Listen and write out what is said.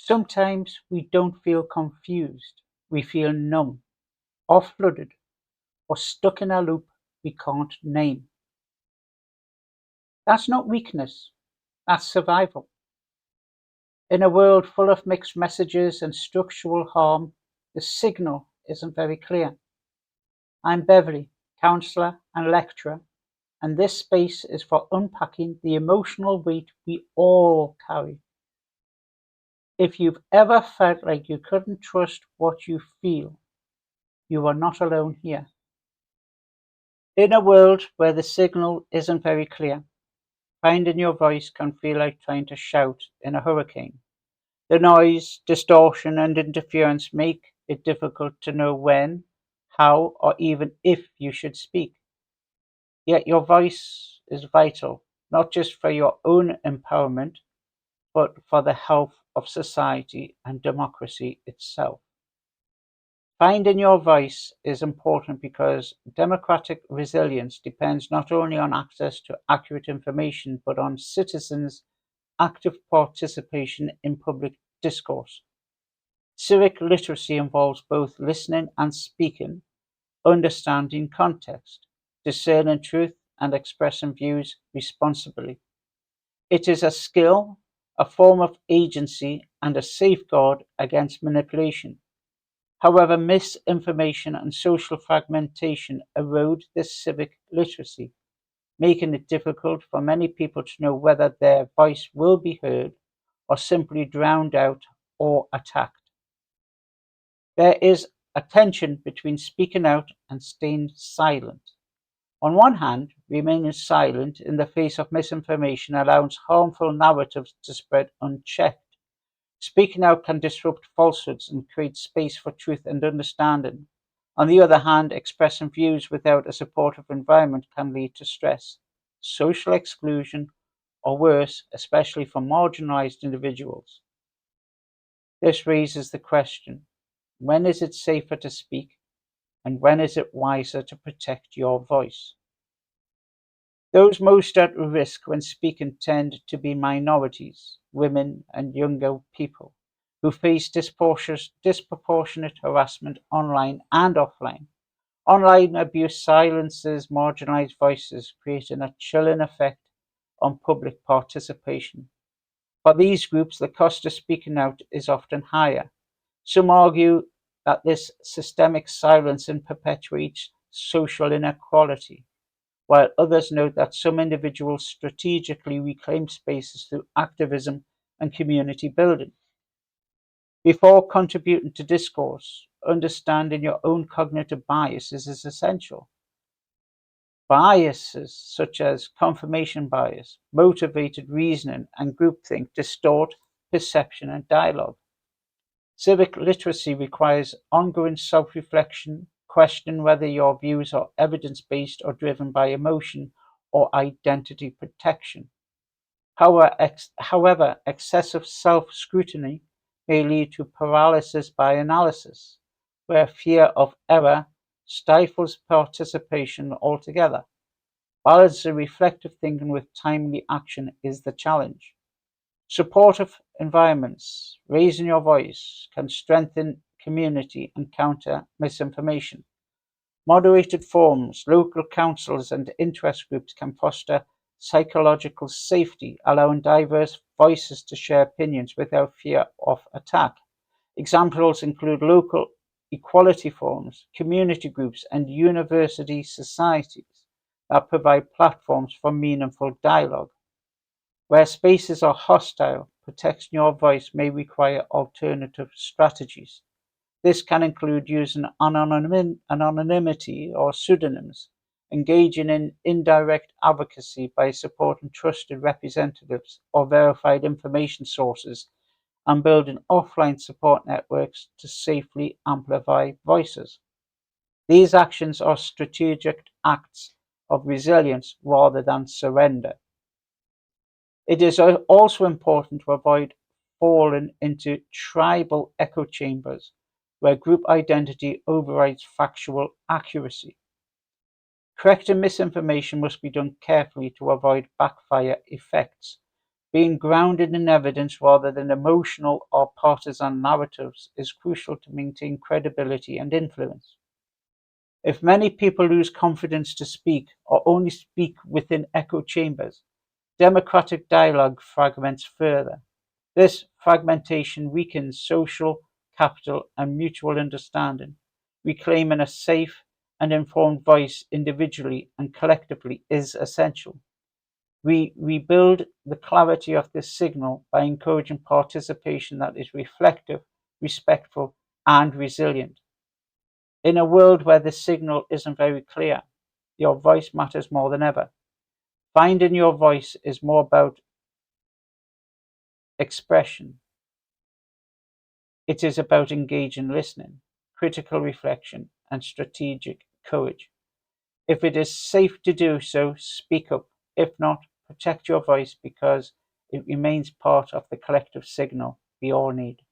Sometimes we don't feel confused, we feel numb, or flooded, or stuck in a loop we can't name. That's not weakness, that's survival. In a world full of mixed messages and structural harm, the signal isn't very clear. I'm Beverly, counsellor and lecturer, and this space is for unpacking the emotional weight we all carry. If you've ever felt like you couldn't trust what you feel, you are not alone here. In a world where the signal isn't very clear, finding your voice can feel like trying to shout in a hurricane. The noise, distortion, and interference make it difficult to know when, how, or even if you should speak. Yet your voice is vital, not just for your own empowerment, but for the health of society and democracy itself. Finding your voice is important because democratic resilience depends not only on access to accurate information, but on citizens' active participation in public discourse. Civic literacy involves both listening and speaking, understanding context, discerning truth, and expressing views responsibly. It is a skill, a form of agency, and a safeguard against manipulation. However, misinformation and social fragmentation erode this civic literacy, making it difficult for many people to know whether their voice will be heard or simply drowned out or attacked. There is a tension between speaking out and staying silent. On one hand, remaining silent in the face of misinformation allows harmful narratives to spread unchecked. Speaking out can disrupt falsehoods and create space for truth and understanding. On the other hand, expressing views without a supportive environment can lead to stress, social exclusion, or worse, especially for marginalized individuals. This raises the question, when is it safer to speak, and when is it wiser to protect your voice? Those most at risk when speaking tend to be minorities, women, and younger people who face disproportionate harassment online and offline. Online abuse silences marginalized voices, creating a chilling effect on public participation. For these groups, the cost of speaking out is often higher. Some argue that this systemic silencing perpetuates social inequality, while others note that some individuals strategically reclaim spaces through activism and community building. Before contributing to discourse, understanding your own cognitive biases is essential. Biases such as confirmation bias, motivated reasoning, and groupthink distort perception and dialogue. Civic literacy requires ongoing self-reflection, questioning whether your views are evidence-based or driven by emotion or identity protection. However, excessive self-scrutiny may lead to paralysis by analysis, where fear of error stifles participation altogether. Balancing reflective thinking with timely action is the challenge. Supportive environments, raising your voice, can strengthen community and counter misinformation. Moderated forums, local councils, and interest groups can foster psychological safety, allowing diverse voices to share opinions without fear of attack. Examples include local equality forums, community groups, and university societies that provide platforms for meaningful dialogue. Where spaces are hostile, protecting your voice may require alternative strategies. This can include using anonymity or pseudonyms, engaging in indirect advocacy by supporting trusted representatives or verified information sources, and building offline support networks to safely amplify voices. These actions are strategic acts of resilience rather than surrender. It is also important to avoid falling into tribal echo chambers where group identity overrides factual accuracy. Correcting misinformation must be done carefully to avoid backfire effects. Being grounded in evidence rather than emotional or partisan narratives is crucial to maintain credibility and influence. If many people lose confidence to speak or only speak within echo chambers, democratic dialogue fragments further. This fragmentation weakens social capital and mutual understanding. Reclaiming a safe and informed voice individually and collectively is essential. We rebuild the clarity of this signal by encouraging participation that is reflective, respectful, and resilient. In a world where this signal isn't very clear, your voice matters more than ever. Finding your voice is more about expression. It is about engaging listening, critical reflection, and strategic courage. If it is safe to do so, speak up. If not, protect your voice because it remains part of the collective signal we all need.